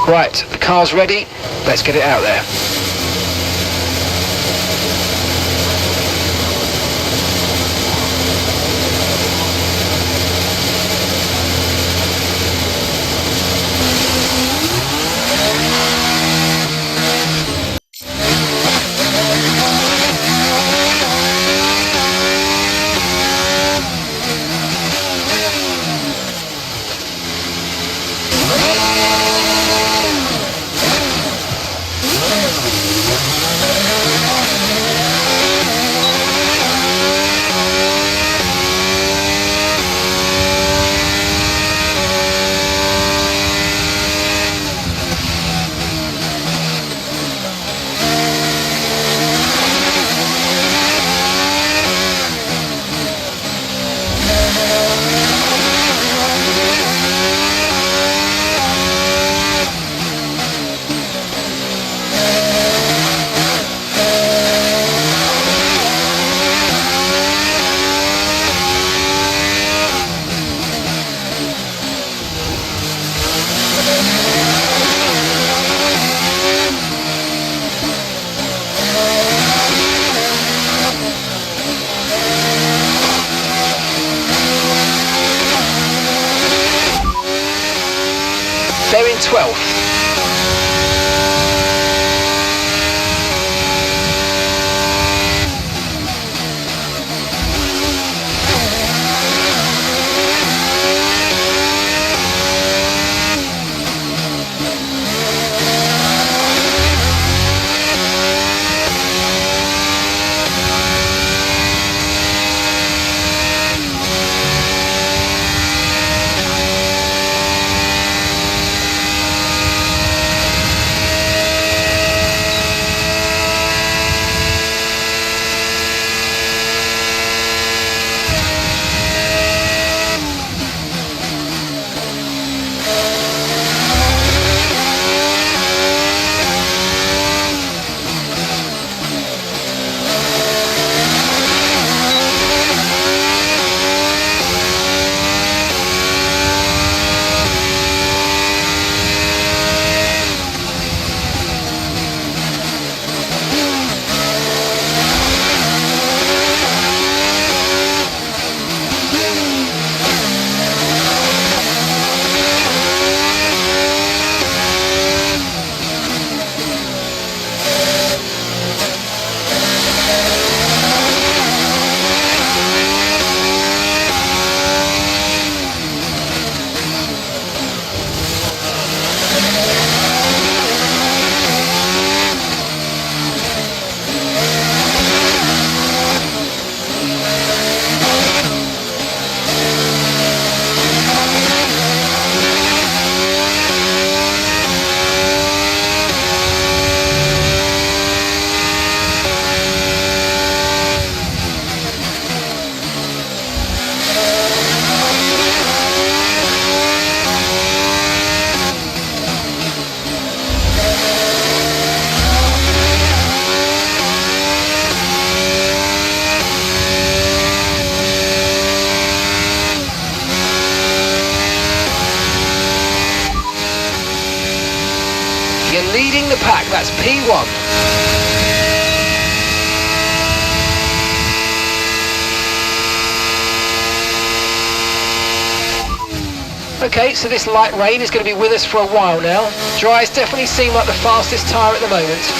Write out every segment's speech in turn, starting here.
Right, the car's ready. Let's get it out there. They're in 12th. You're leading the pack, that's P1. Okay, so this light rain is going to be with us for a while now. Dries definitely seem like the fastest tyre at the moment.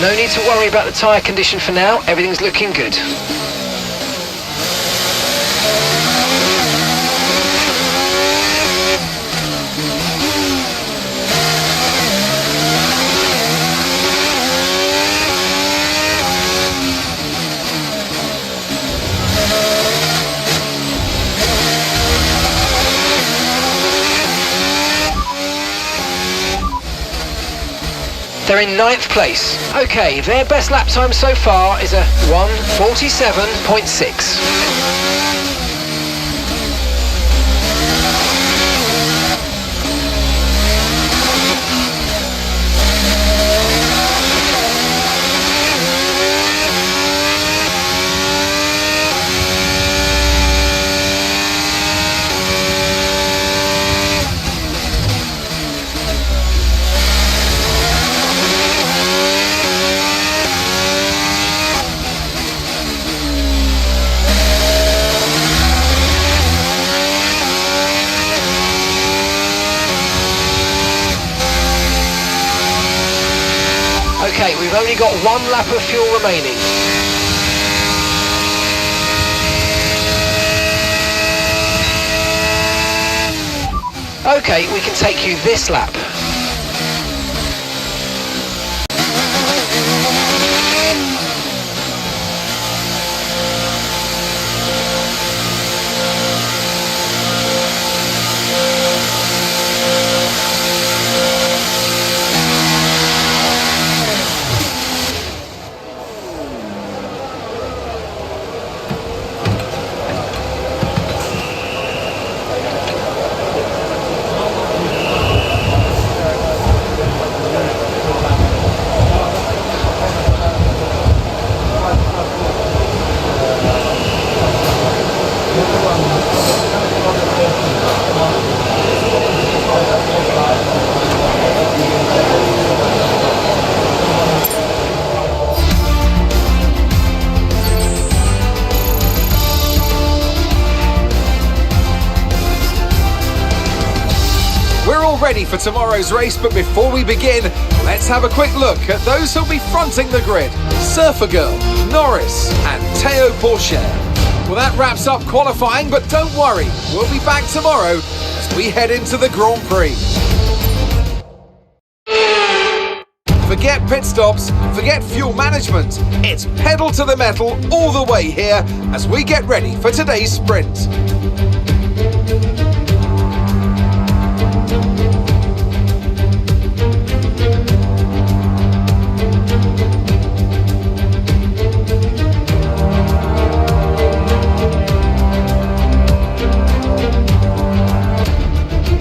No need to worry about the tyre condition for now, everything's looking good. They're in 9th place. Okay, their best lap time so far is a 1:47.6. We've only got 1 lap of fuel remaining. Okay, we can take you this lap. Ready for tomorrow's race, but before we begin, let's have a quick look at those who'll be fronting the grid. Surfer Girl, Norris and Théo Pourchaire. Well, that wraps up qualifying, but don't worry, we'll be back tomorrow as we head into the Grand Prix. Forget pit stops, forget fuel management. It's pedal to the metal all the way here as we get ready for today's sprint.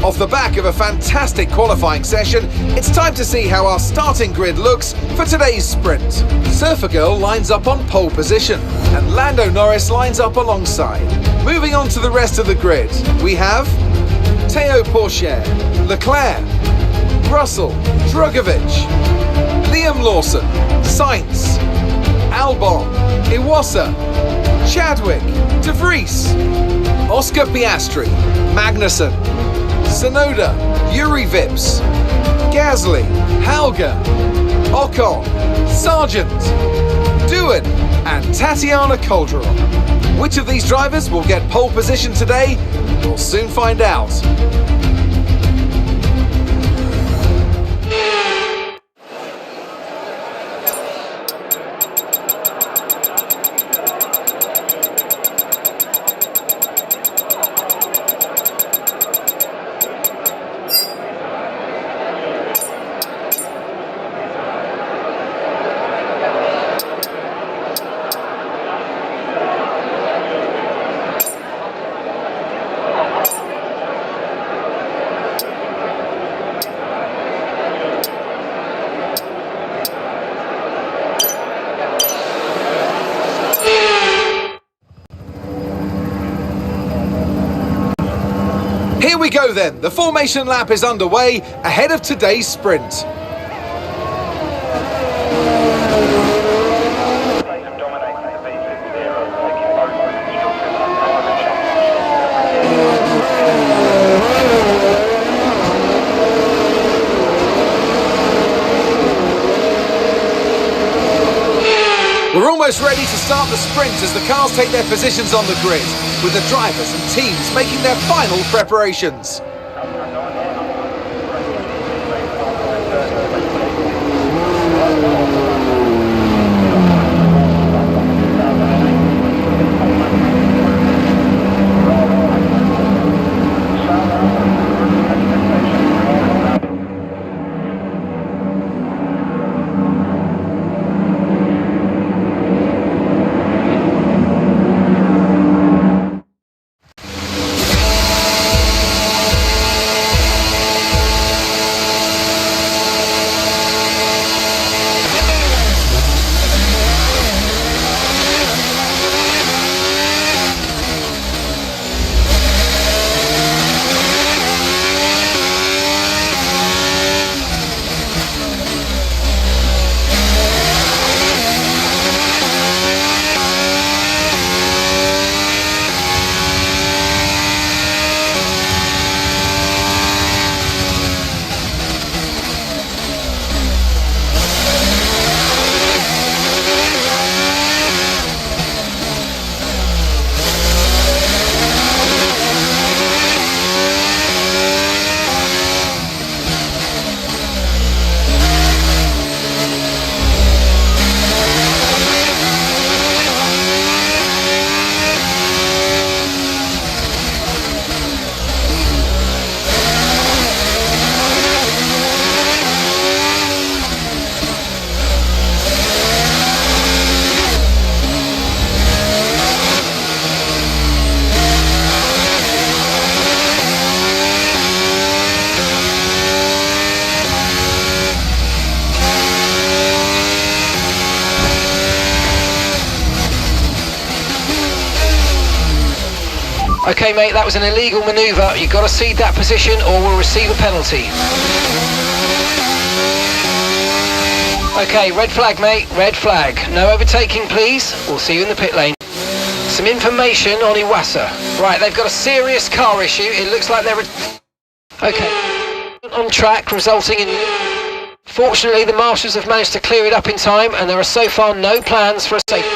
Off the back of a fantastic qualifying session, it's time to see how our starting grid looks for today's sprint. Surfer Girl lines up on pole position, and Lando Norris lines up alongside. Moving on to the rest of the grid, we have Théo Pourchaire, Leclerc, Russell, Drugovich, Liam Lawson, Sainz, Albon, Iwasa, Chadwick, De Vries, Oscar Piastri, Magnussen, Sonoda, Yuri Vips, Gasly, Halga, Ocon, Sargent, Doohan and Tatiana Calderon. Which of these drivers will get pole position today? We'll soon find out. Here we go then, the formation lap is underway ahead of today's sprint. We're almost ready to start the sprint as the cars take their positions on the grid, with the drivers and teams making their final preparations. Okay mate, that was an illegal manoeuvre. You've got to cede that position or we'll receive a penalty. Okay, red flag mate, red flag. No overtaking please. We'll see you in the pit lane. Some information on Iwasa. Right, they've got a serious car issue. It looks like they're... Okay. On track, resulting in... Fortunately, the marshals have managed to clear it up in time and there are so far no plans for a safe...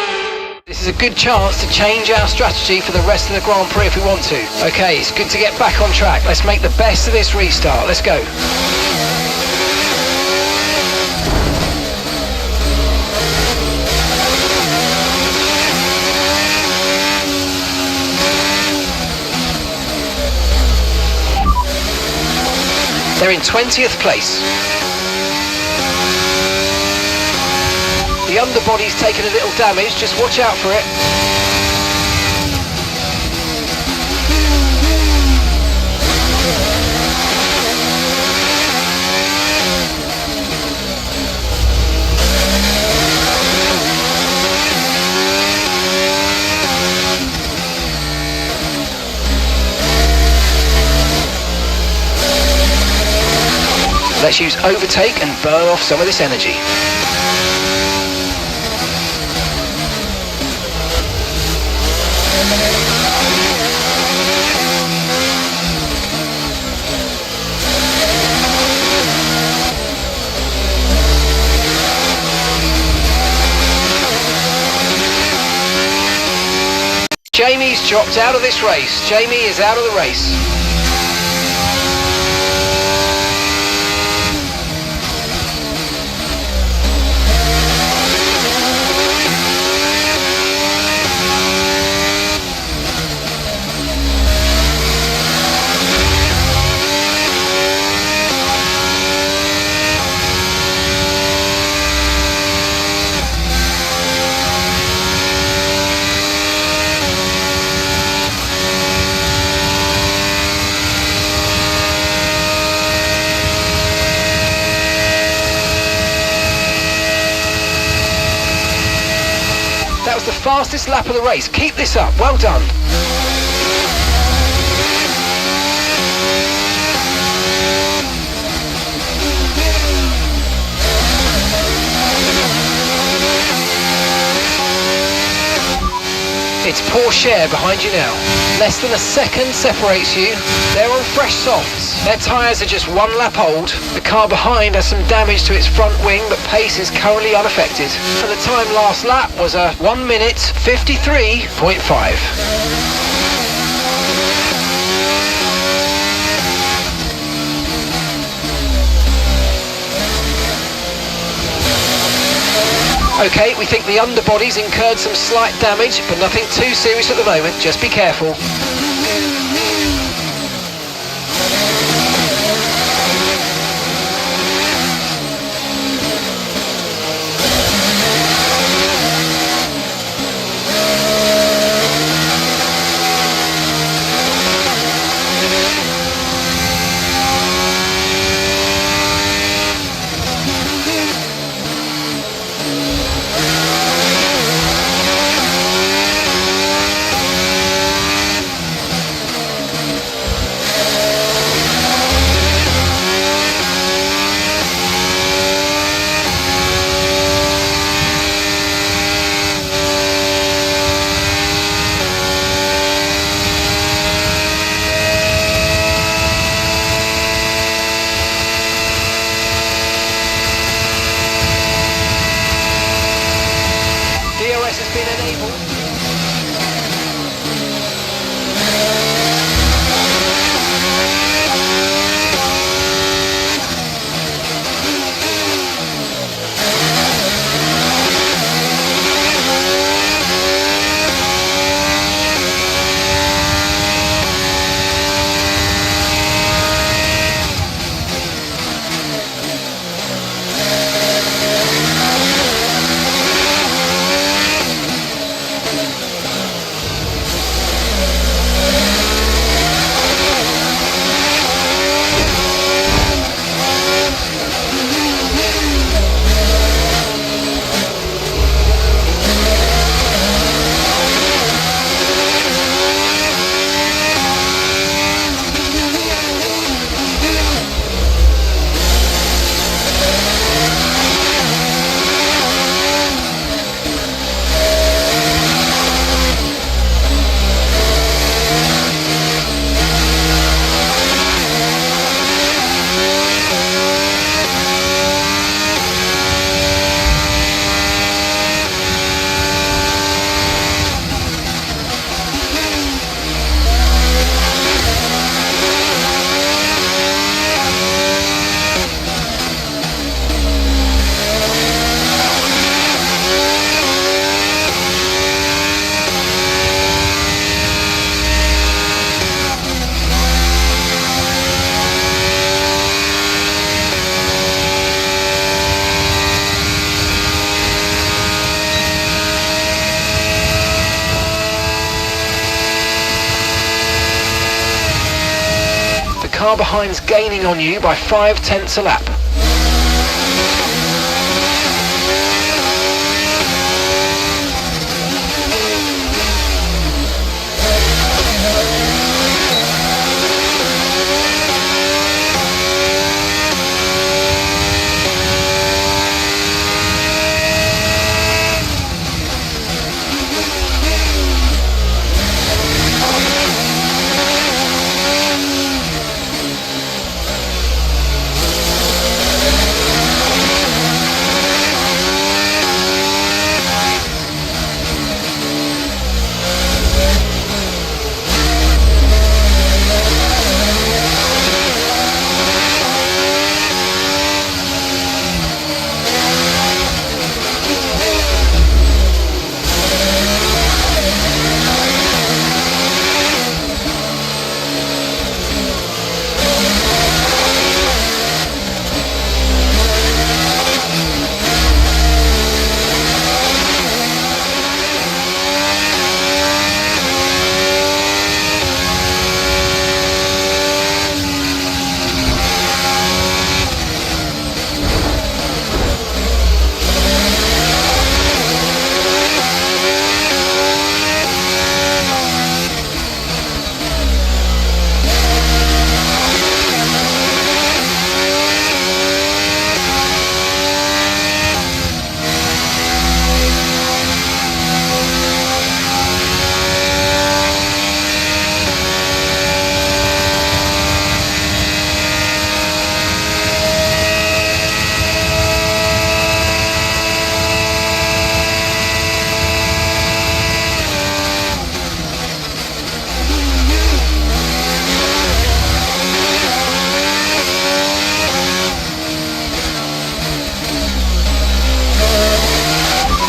This is a good chance to change our strategy for the rest of the Grand Prix if we want to. Okay, it's good to get back on track. Let's make the best of this restart. Let's go. They're in 20th place. The underbody's taken a little damage, just watch out for it. Let's use overtake and burn off some of this energy. Jamie's dropped out of this race. Jamie is out of the race. That was the fastest lap of the race. Keep this up. Well done. It's Porsche behind you now. Less than a second separates you. They're on fresh softs. Their tyres are just one lap old. The car behind has some damage to its front wing, but pace is currently unaffected. And the time last lap was a 1 minute 53.5. Okay, we think the underbody's incurred some slight damage, but nothing too serious at the moment. Just be careful. car behind's gaining on you by 0.5 a lap.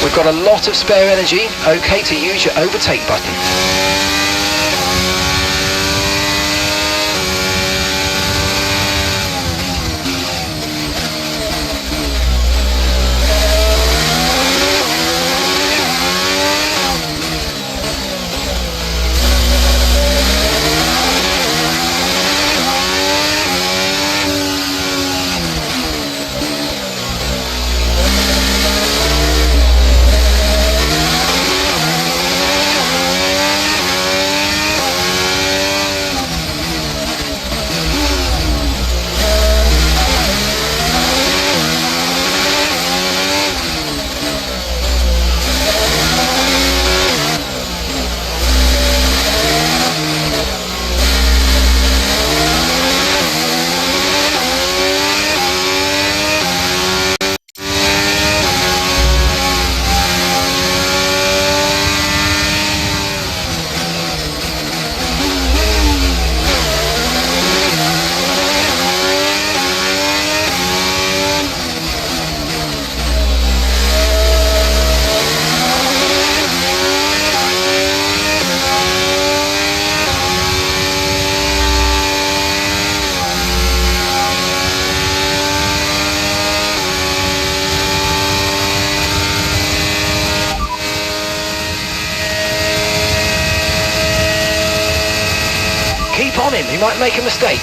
We've got a lot of spare energy, okay to use your overtake button. Keep on him, he might make a mistake.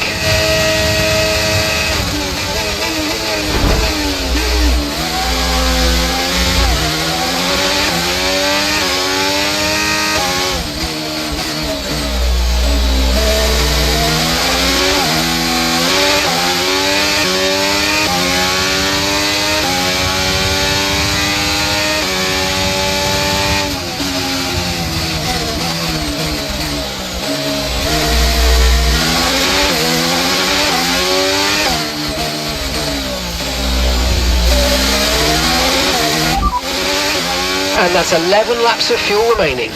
And that's 11 laps of fuel remaining.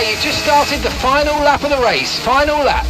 Okay, you've just started the final lap of the race. Final lap.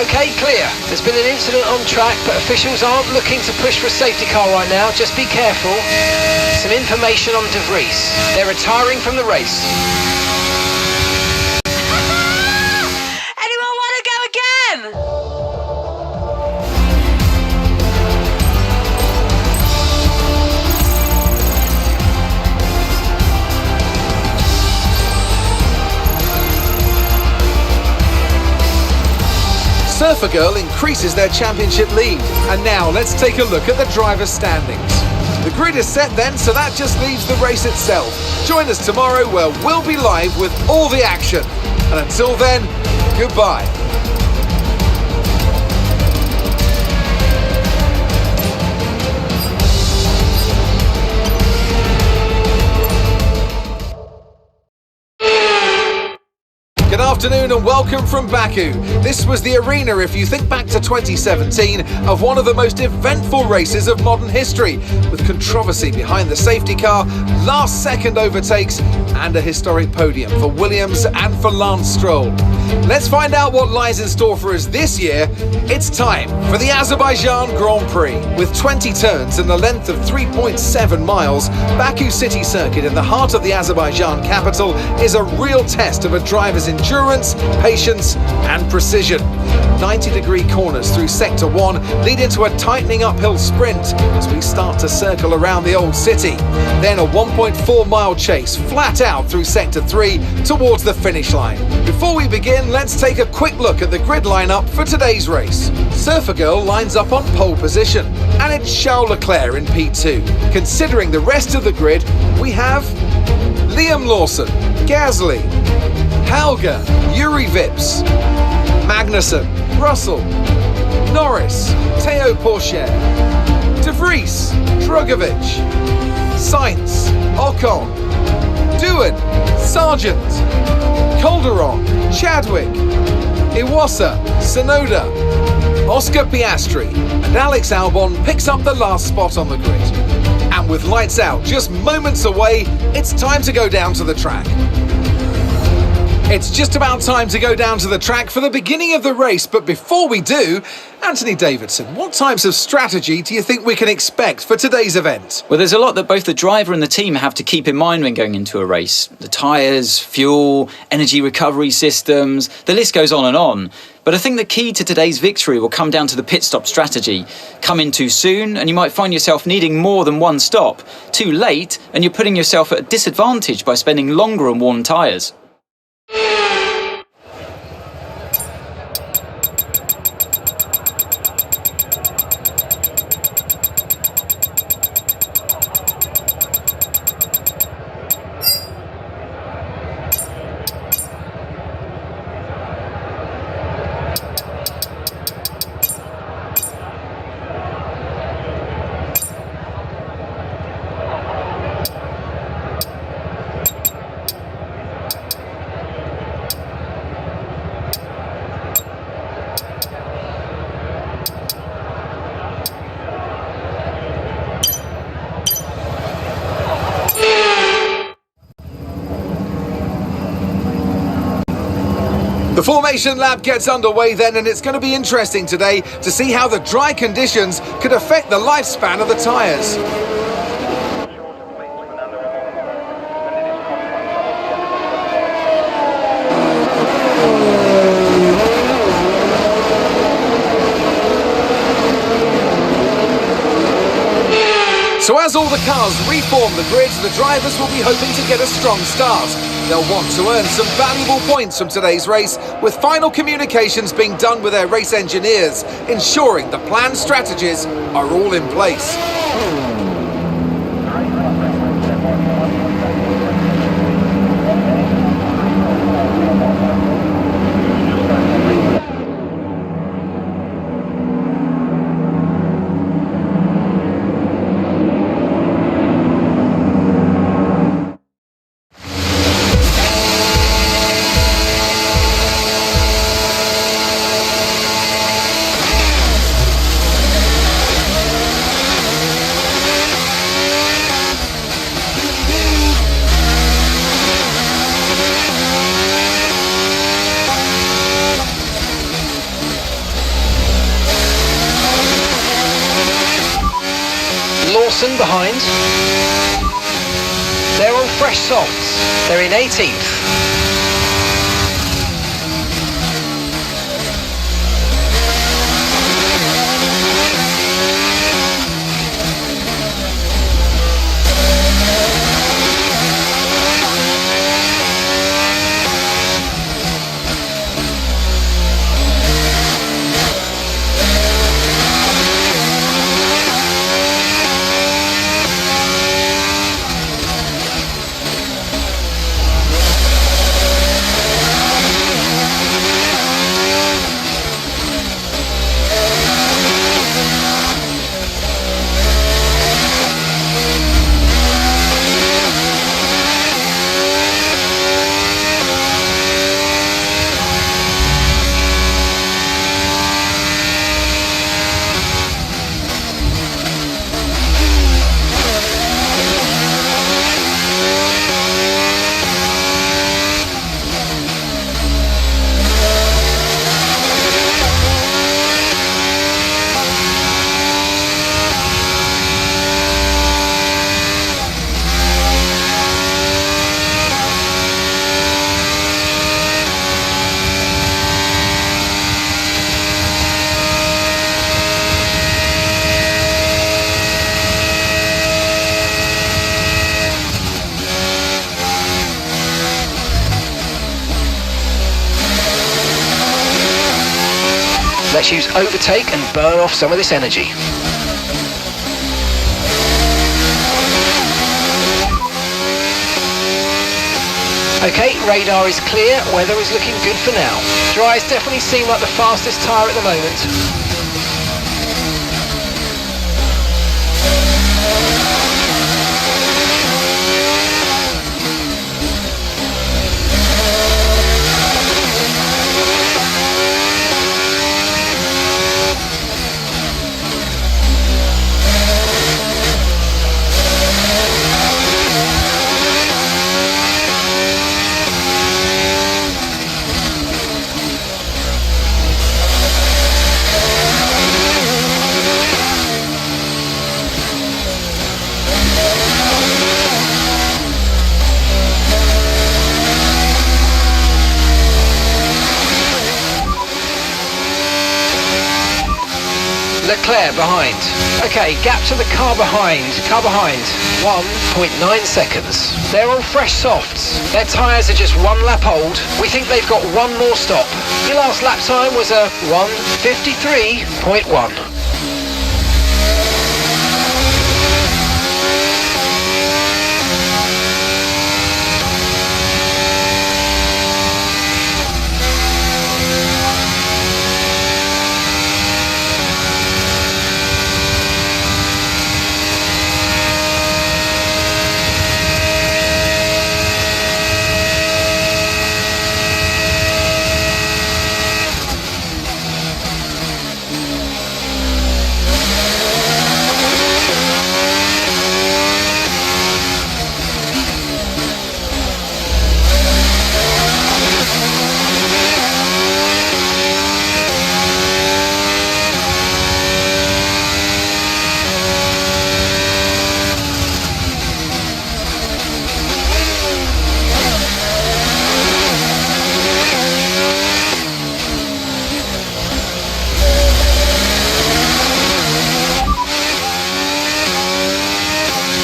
Okay, clear. There's been an incident on track, but officials aren't looking to push for a safety car right now. Just be careful. Some information on De Vries. They're retiring from the race. Anyone want to go again? Surfer Girl increases their championship lead. And now let's take a look at the driver's standings. The grid is set then, so that just leaves the race itself. Join us tomorrow where we'll be live with all the action. And until then, goodbye. Good afternoon and welcome from Baku. This was the arena, if you think back to 2017, of one of the most eventful races of modern history, with controversy behind the safety car, last-second overtakes, and a historic podium for Williams and for Lance Stroll. Let's find out what lies in store for us this year. It's time for the Azerbaijan Grand Prix. With 20 turns and a length of 3.7 miles, Baku City Circuit in the heart of the Azerbaijan capital is a real test of a driver's endurance, patience and precision. 90-degree corners through Sector 1 lead into a tightening uphill sprint as we start to circle around the old city. Then a 1.4-mile chase flat out through Sector 3 towards the finish line. Before we begin, let's take a quick look at the grid lineup for today's race. Surfer Girl lines up on pole position, and it's Charles Leclerc in P2. Considering the rest of the grid, we have Liam Lawson, Gasly, Helga, Yuri Vips, Magnussen, Russell, Norris, Théo Pourchaire, De Vries, Drugovic, Sainz, Ocon, Doohan, Sargent, Calderon, Chadwick, Iwasa, Sonoda, Oscar Piastri, and Alex Albon picks up the last spot on the grid. And with lights out just moments away, it's time to go down to the track. It's just about time to go down to the track for the beginning of the race, but before we do, Anthony Davidson, what types of strategy do you think we can expect for today's event? Well, there's a lot that both the driver and the team have to keep in mind when going into a race. The tyres, fuel, energy recovery systems, the list goes on and on. But I think the key to today's victory will come down to the pit stop strategy. Come in too soon and you might find yourself needing more than one stop. Too late and you're putting yourself at a disadvantage by spending longer on worn tyres. The formation lap gets underway then, and it's going to be interesting today to see how the dry conditions could affect the lifespan of the tyres. So as all the cars reform the grid, the drivers will be hoping to get a strong start. They'll want to earn some valuable points from today's race, with final communications being done with their race engineers, ensuring the planned strategies are all in place. Behind. They're on fresh softs. They're in 18th. Let's use overtake and burn off some of this energy. Okay, radar is clear, weather is looking good for now. Dries definitely seem like the fastest tyre at the moment. Leclerc behind. Okay, gap to the car behind. 1.9 seconds. They're on fresh softs. Their tyres are just one lap old. We think they've got one more stop. Your last lap time was a 1:53.1.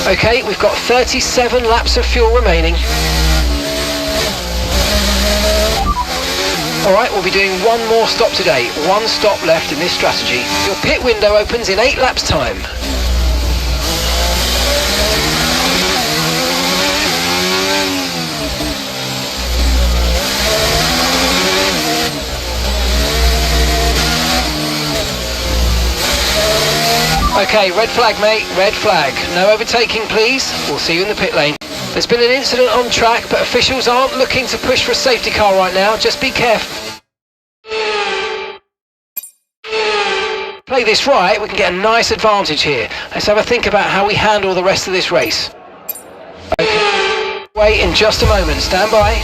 Okay, we've got 37 laps of fuel remaining. Alright, we'll be doing one more stop today. One stop left in this strategy. Your pit window opens in 8 laps time. Okay, red flag, mate, red flag. No overtaking, please. We'll see you in the pit lane. There's been an incident on track, but officials aren't looking to push for a safety car right now. Just be careful. Play this right, we can get a nice advantage here. Let's have a think about how we handle the rest of this race. Okay. Wait in just a moment. Stand by.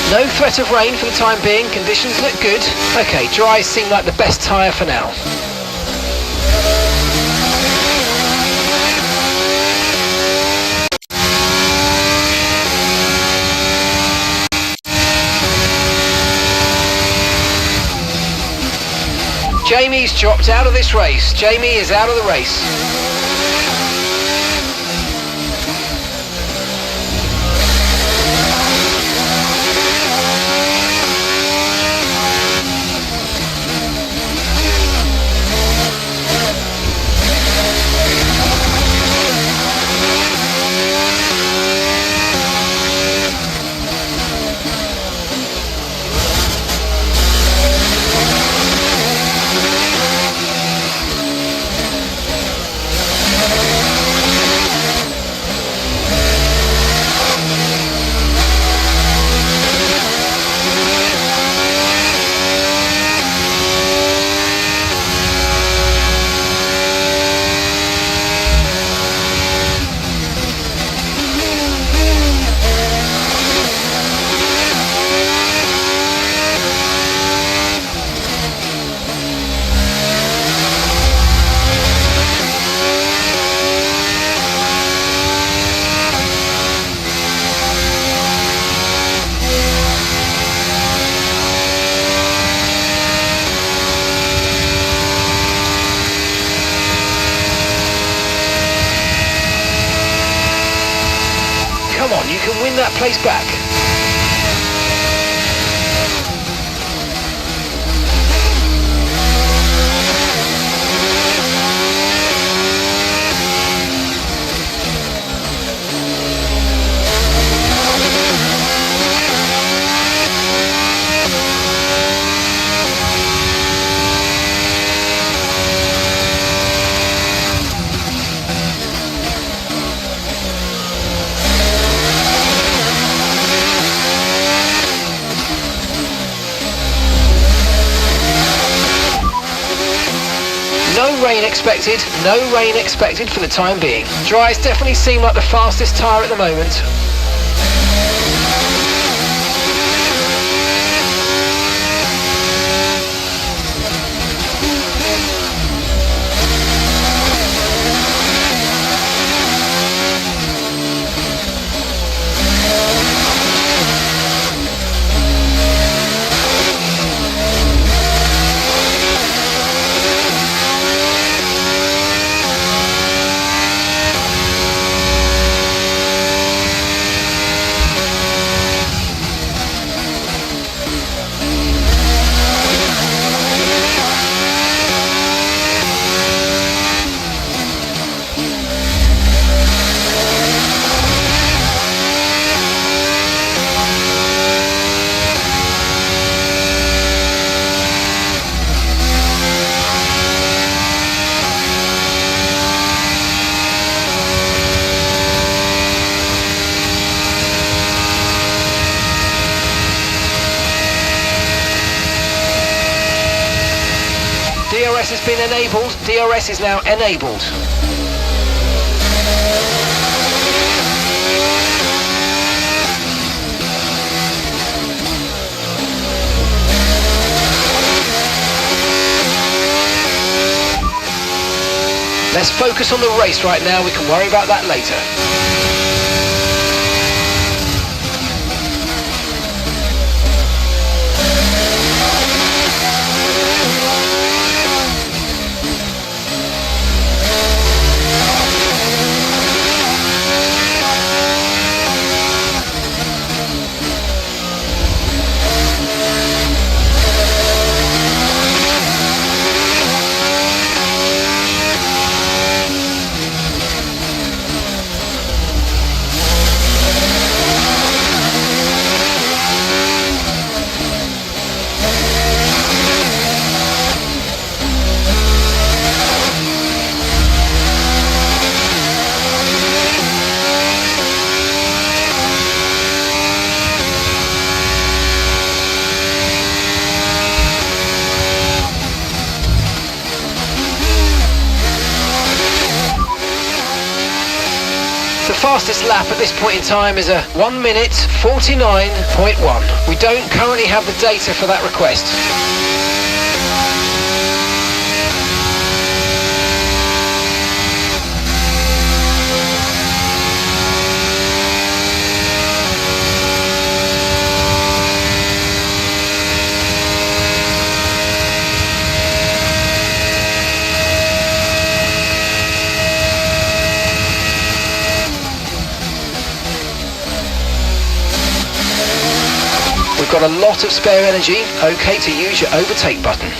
No threat of rain for the time being, conditions look good. Okay, dry seem like the best tyre for now. Jamie's dropped out of this race. Jamie is out of the race. Come on, you can win that place back. No rain expected, no rain expected for the time being. Dries definitely seem like the fastest tyre at the moment. DRS has been enabled. DRS is now enabled. Let's focus on the race right now. We can worry about that later. fastest lap at this point in time is a 1 minute 49.1. We don't currently have the data for that request. We've got a lot of spare energy, okay to use your overtake button.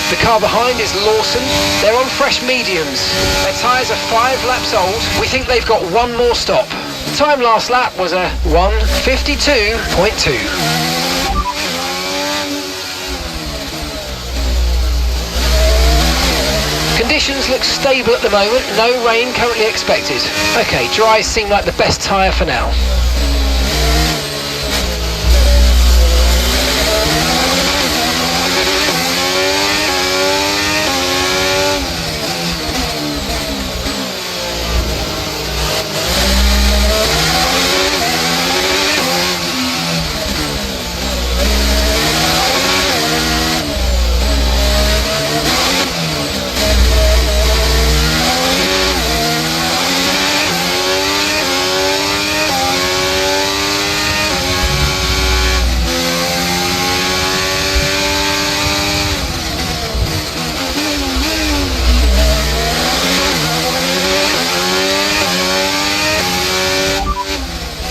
The car behind is Lawson. They're on fresh mediums. Their tyres are 5 laps old. We think they've got one more stop. The time last lap was a 1:52.2. Conditions look stable at the moment, no rain currently expected. Okay, dries seem like the best tyre for now.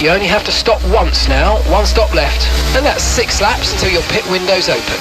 You only have to stop once now, one stop left, and that's 6 laps until your pit window's open.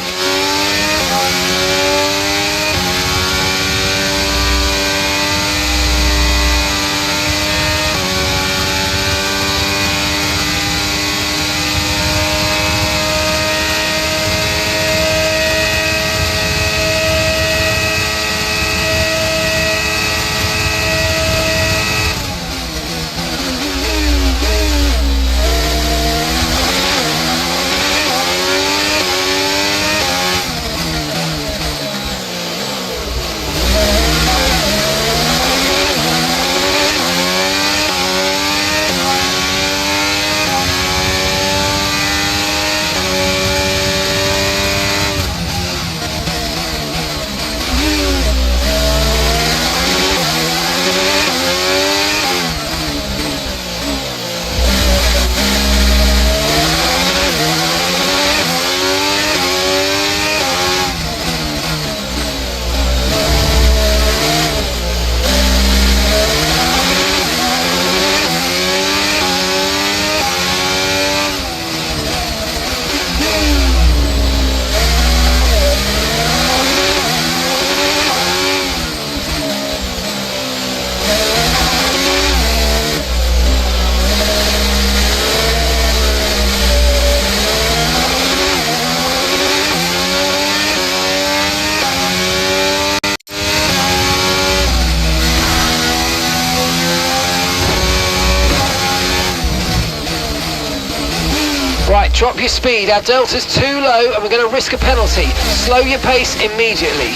Right, drop your speed. Our delta's too low and we're going to risk a penalty. Slow your pace immediately.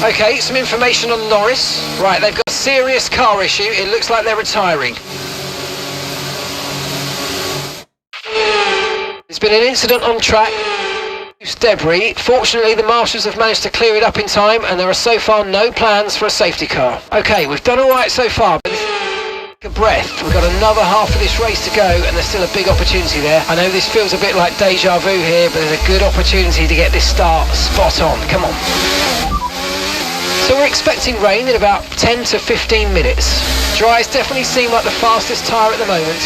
Okay, some information on Norris. Right, they've got a serious car issue. It looks like they're retiring. There's been an incident on track. Debris. Fortunately, the marshals have managed to clear it up in time and there are so far no plans for a safety car. Okay, we've done all right so far, but a breath. We've got another half of this race to go and there's still a big opportunity there. I know this feels a bit like deja vu here, but there's a good opportunity to get this start spot on. Come on. So we're expecting rain in about 10 to 15 minutes. Dries definitely seem like the fastest tyre at the moment.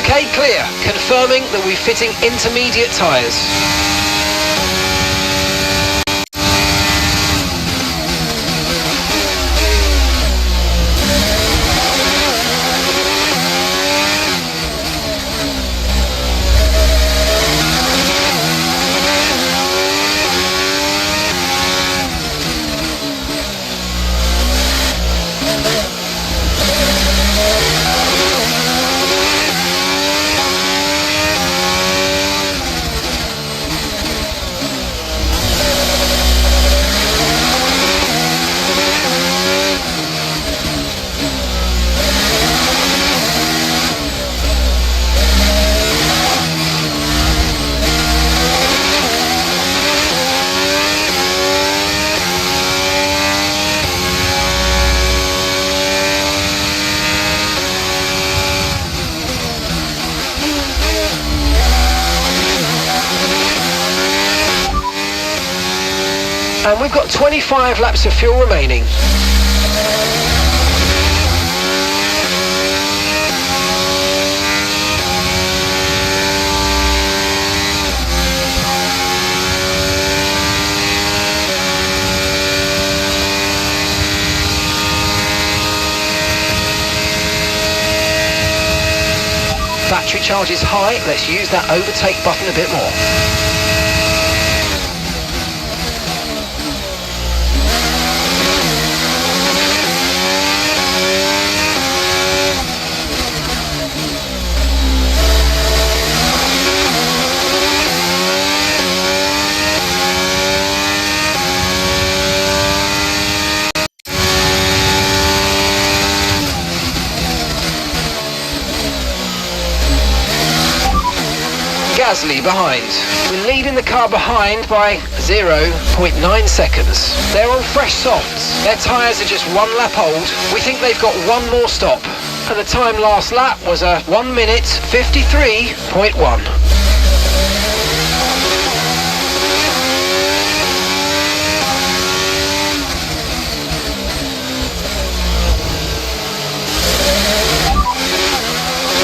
Okay, clear. Confirming that we're fitting intermediate tyres. And we've got 25 laps of fuel remaining. Battery charge is high. Let's use that overtake button a bit more. Gasly behind. We're leading the car behind by 0.9 seconds. They're on fresh softs. Their tyres are just 1 lap old. We think they've got 1 more stop. And the time last lap was a 1 minute 53.1.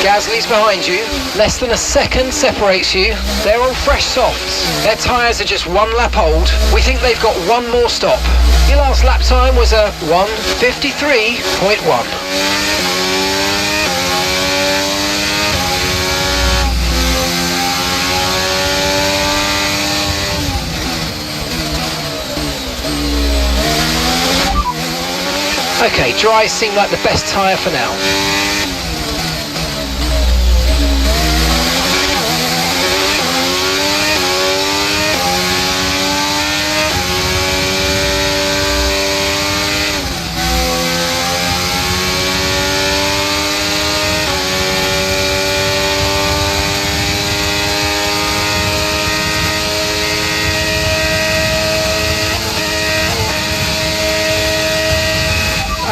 Gasly's behind you. Less than a second separates you. They're on fresh softs. Their tyres are just 1 lap old. We think they've got 1 more stop. Your last lap time was a 1:53.1. Okay, dries seem like the best tyre for now.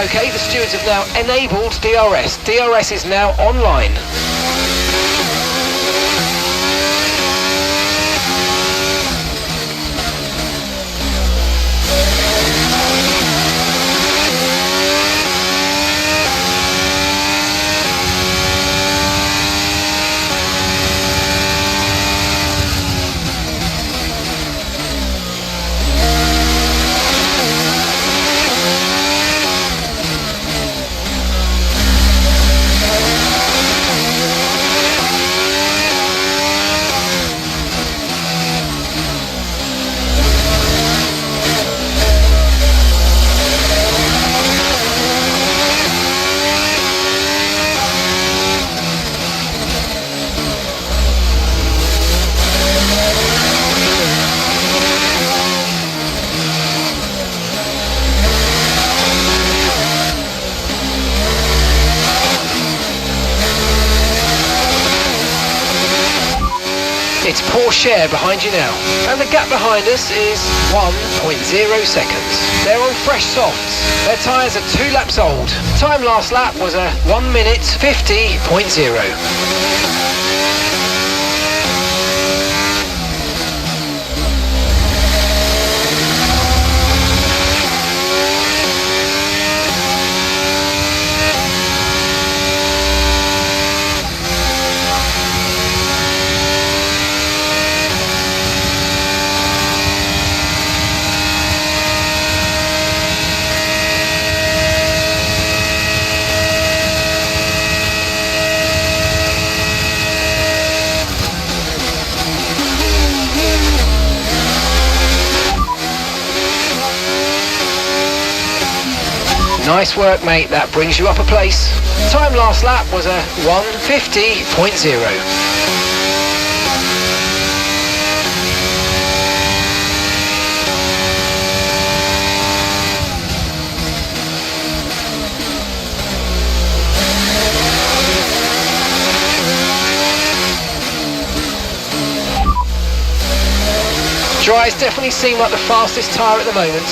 Okay, the stewards have now enabled DRS. DRS is now online. It's Porsche behind you now, and the gap behind us is 1.0 seconds. They're on fresh softs. Their tyres are 2 laps old. Time last lap was a 1:50.0. Nice work, mate. That brings you up a place. Time last lap was a 1:50.0. Dries definitely seem like the fastest tyre at the moment.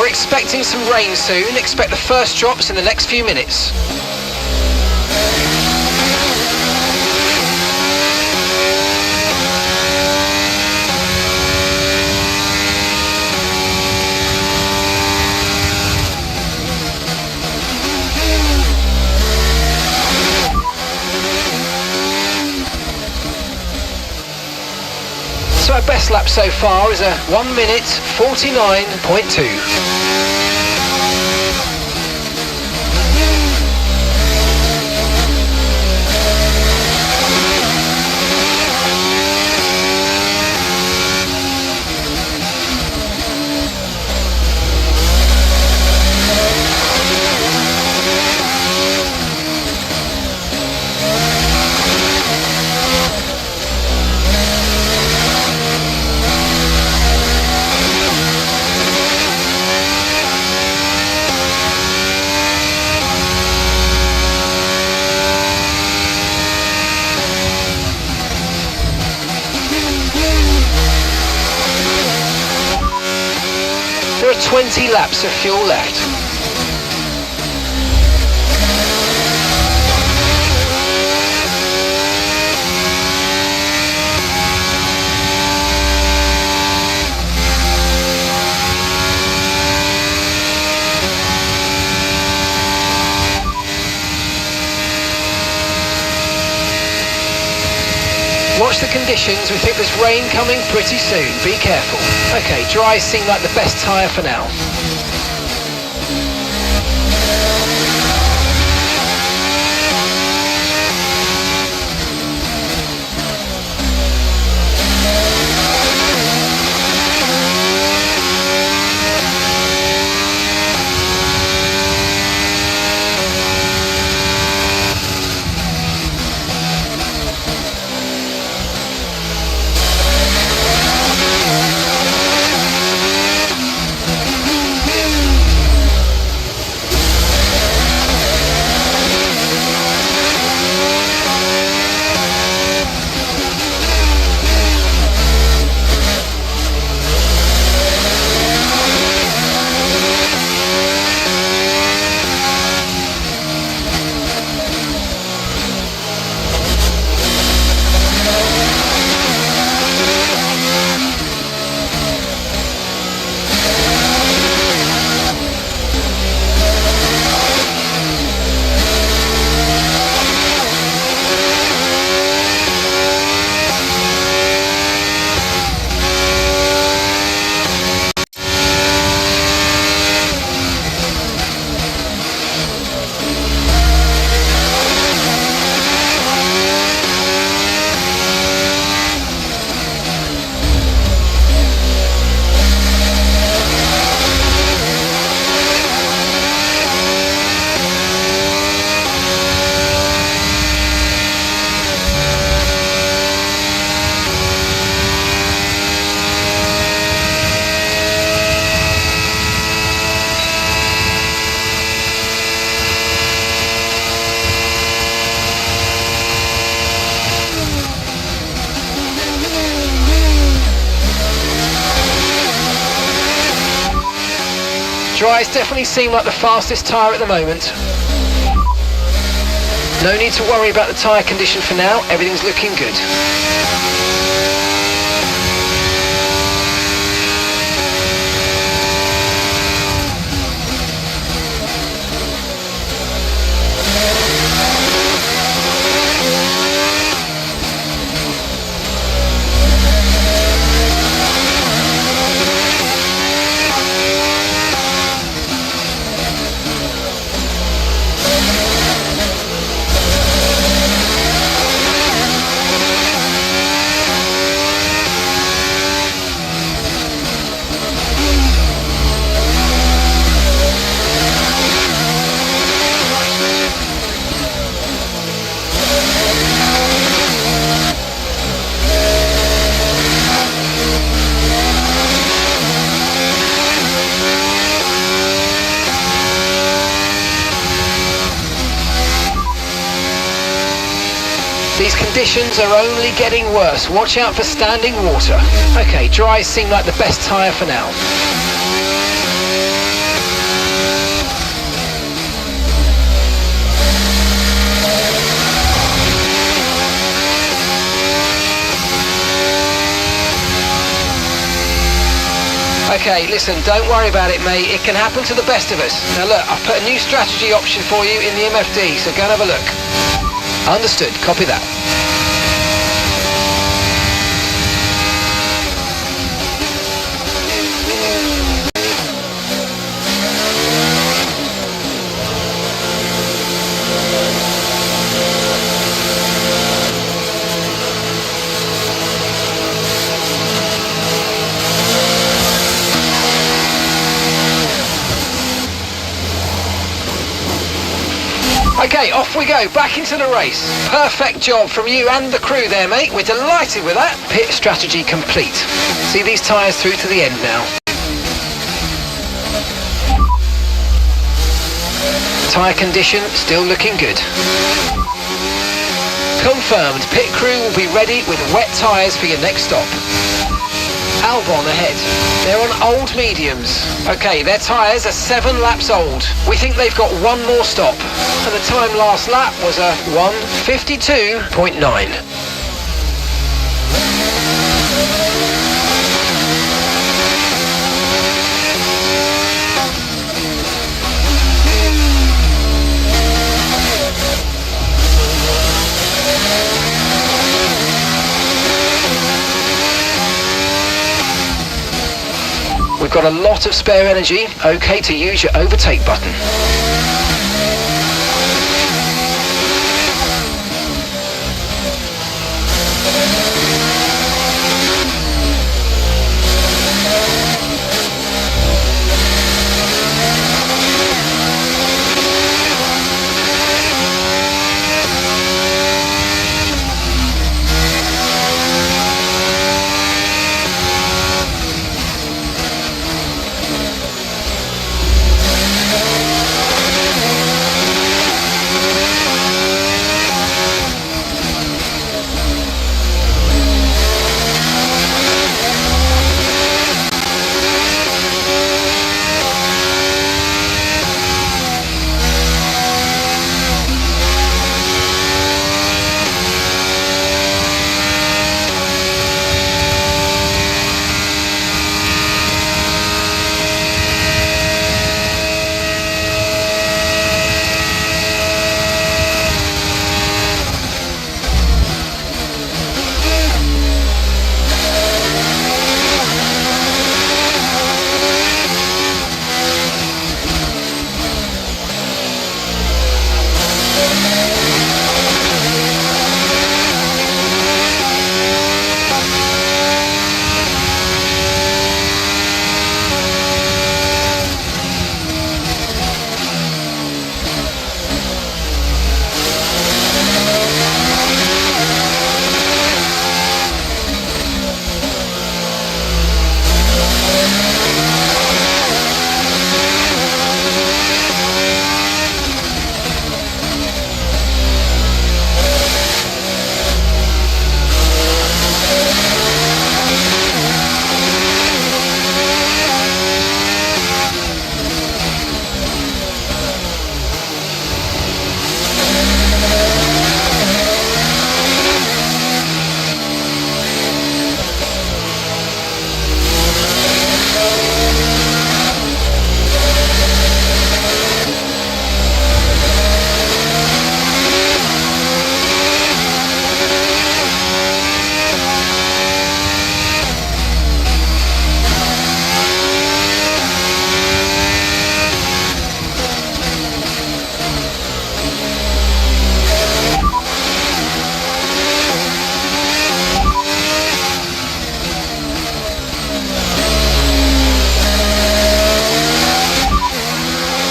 Expecting some rain soon. Expect the first drops in the next few minutes. best lap so far is a 1 minute 49.2. There are 20 laps of fuel left. Watch the conditions, we think there's rain coming pretty soon, be careful. Okay, dry seem like the best tyre for now. Dries definitely seem like the fastest tyre at the moment. No need to worry about the tyre condition for now, everything's looking good. These conditions are only getting worse. Watch out for standing water. Okay, dries seem like the best tyre for now. Okay, listen, don't worry about it, mate. It can happen to the best of us. Now look, I've put a new strategy option for you in the MFD, so go and have a look. Understood, copy that. Okay, off we go, back into the race. Perfect job from you and the crew there, mate. We're delighted with that. Pit strategy complete. See these tyres through to the end now. Tyre condition still looking good. Confirmed, pit crew will be ready with wet tyres for your next stop. Albon ahead. They're on old mediums. Okay, their tyres are 7 laps old. We think they've got one more stop. And the time last lap was a 1:52.9. We've got a lot of spare energy, okay to use your overtake button.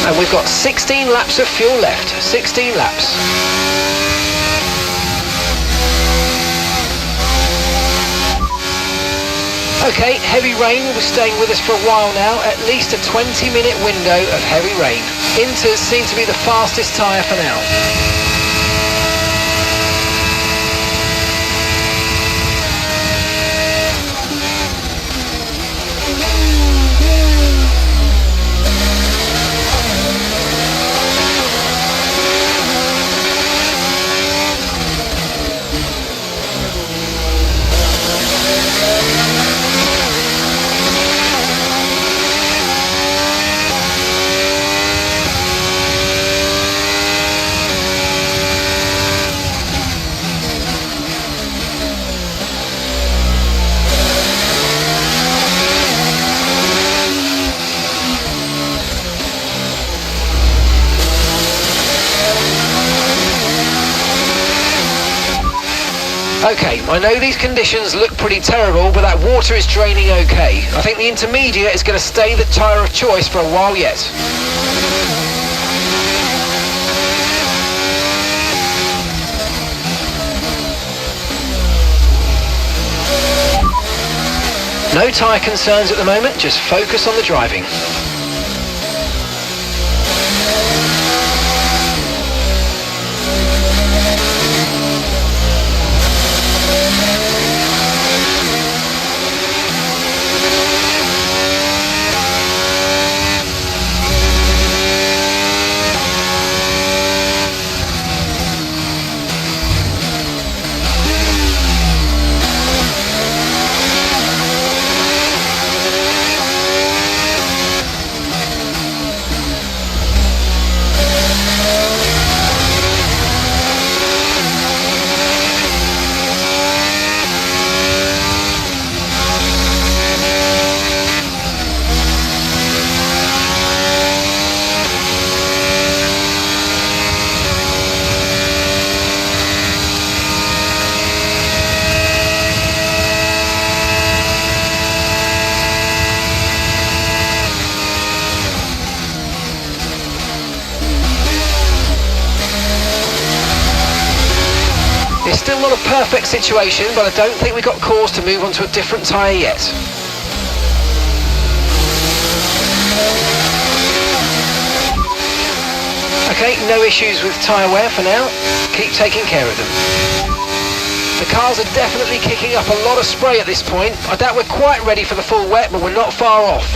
And we've got 16 laps of fuel left. 16 laps. Okay, heavy rain will be staying with us for a while now. At least a 20-minute window of heavy rain. Inters seem to be the fastest tyre for now. Okay, I know these conditions look pretty terrible, but that water is draining okay. I think the intermediate is going to stay the tyre of choice for a while yet. No tyre concerns at the moment, just focus on the driving. It's still not a perfect situation, but I don't think we've got cause to move on to a different tyre yet. Okay, no issues with tyre wear for now. Keep taking care of them. The cars are definitely kicking up a lot of spray at this point. I doubt we're quite ready for the full wet, but we're not far off.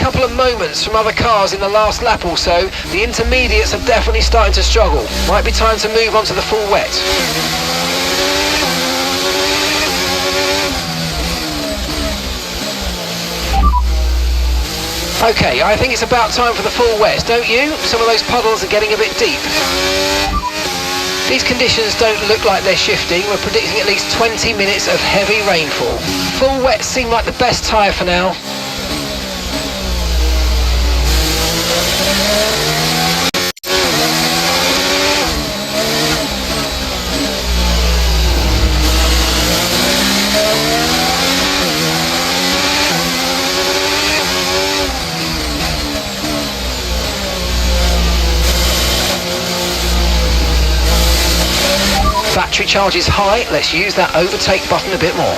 Couple of moments from other cars in the last lap or so. The intermediates are definitely starting to struggle. Might be time to move on to the full wet. Okay, I think it's about time for the full wet, don't you? Some of those puddles are getting a bit deep. These conditions don't look like they're shifting. We're predicting at least 20 minutes of heavy rainfall. Full wet seem like the best tyre for now. Battery charge is high, let's use that overtake button a bit more.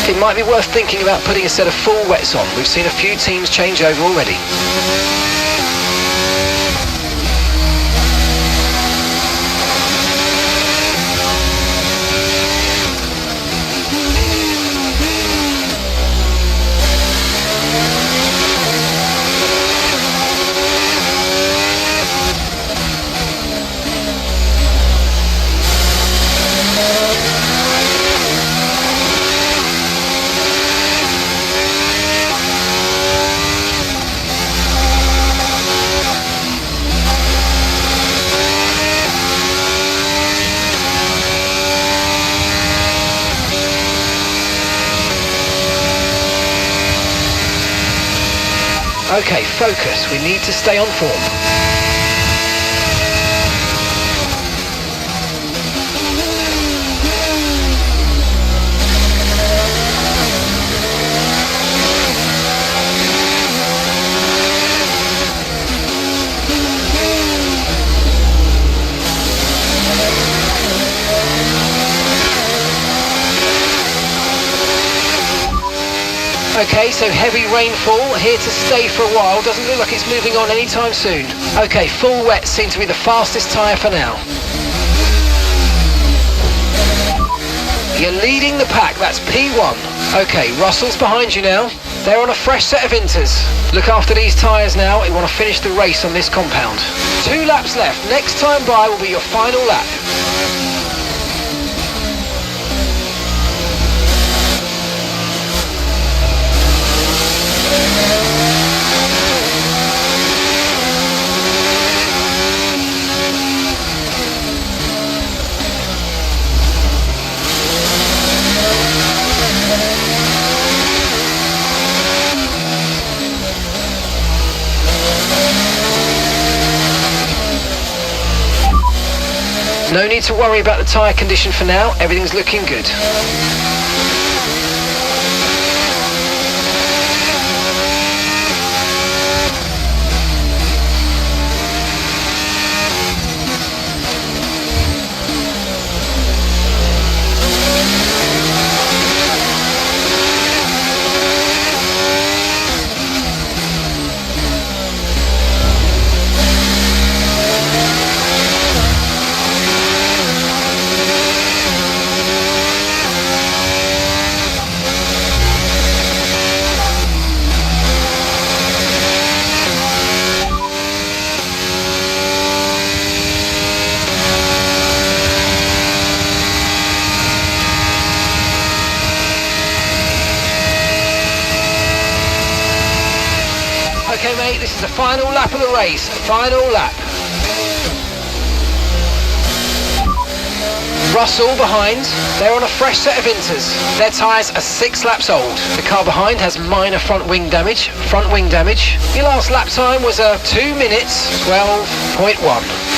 It might be worth thinking about putting a set of full wets on. We've seen a few teams change over already. Okay, focus. We need to stay on form. Okay, so heavy rainfall, here to stay for a while. Doesn't look like it's moving on anytime soon. Okay, full wet seems to be the fastest tyre for now. You're leading the pack, that's P1. Okay, Russell's behind you now. They're on a fresh set of inters. Look after these tyres now. You want to finish the race on this compound. 2 laps left. Next time by will be your final lap. No need to worry about the tyre condition for now, everything's looking good. Okay mate, this is the final lap of the race, final lap. Russell behind, they're on a fresh set of inters. Their tyres are 6 laps old. The car behind has minor front wing damage. Your last lap time was a 2 minutes 12.1.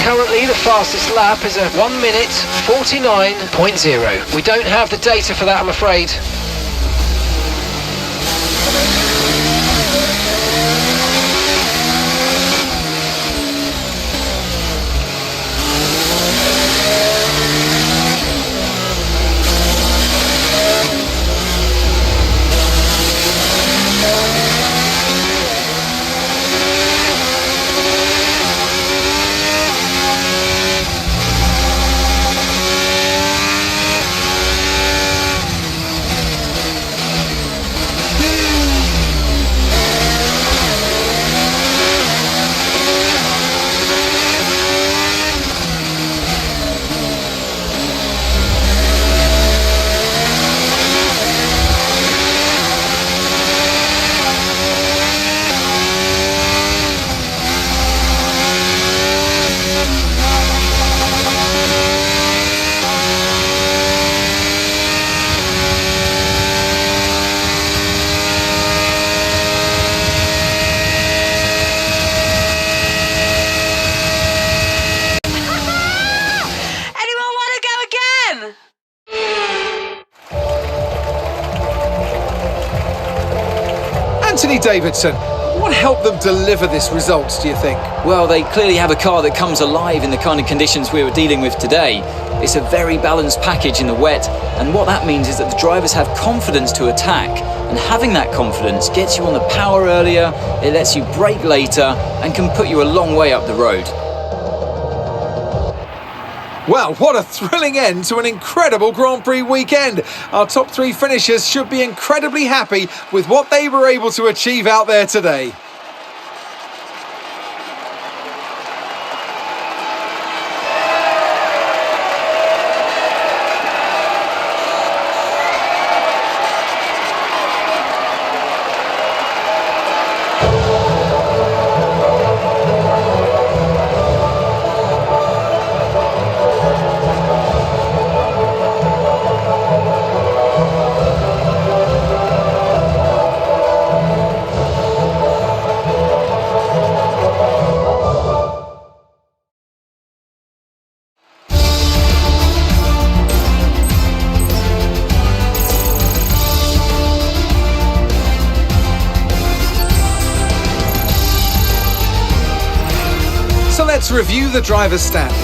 Currently the fastest lap is a 1 minute 49.0. We don't have the data for that, I'm afraid. Anthony Davidson, what helped them deliver this result, do you think? Well, they clearly have a car that comes alive in the kind of conditions we were dealing with today. It's a very balanced package in the wet, and what that means is that the drivers have confidence to attack, and having that confidence gets you on the power earlier, it lets you brake later, and can put you a long way up the road. Well, what a thrilling end to an incredible Grand Prix weekend. Our top 3 finishers should be incredibly happy with what they were able to achieve out there today. So let's review the driver's standings.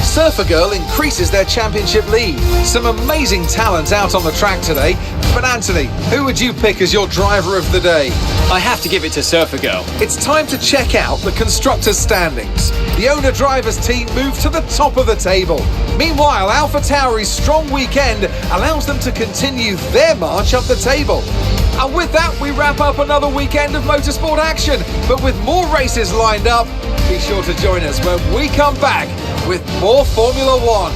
Surfer Girl increases their championship lead. Some amazing talent out on the track today. But Anthony, who would you pick as your driver of the day? I have to give it to Surfer Girl. It's time to check out the constructors' standings. The owner-drivers team moved to the top of the table. Meanwhile, AlphaTauri's strong weekend allows them to continue their march up the table. And with that, we wrap up another weekend of motorsport action. But with more races lined up, be sure to join us when we come back with more Formula One.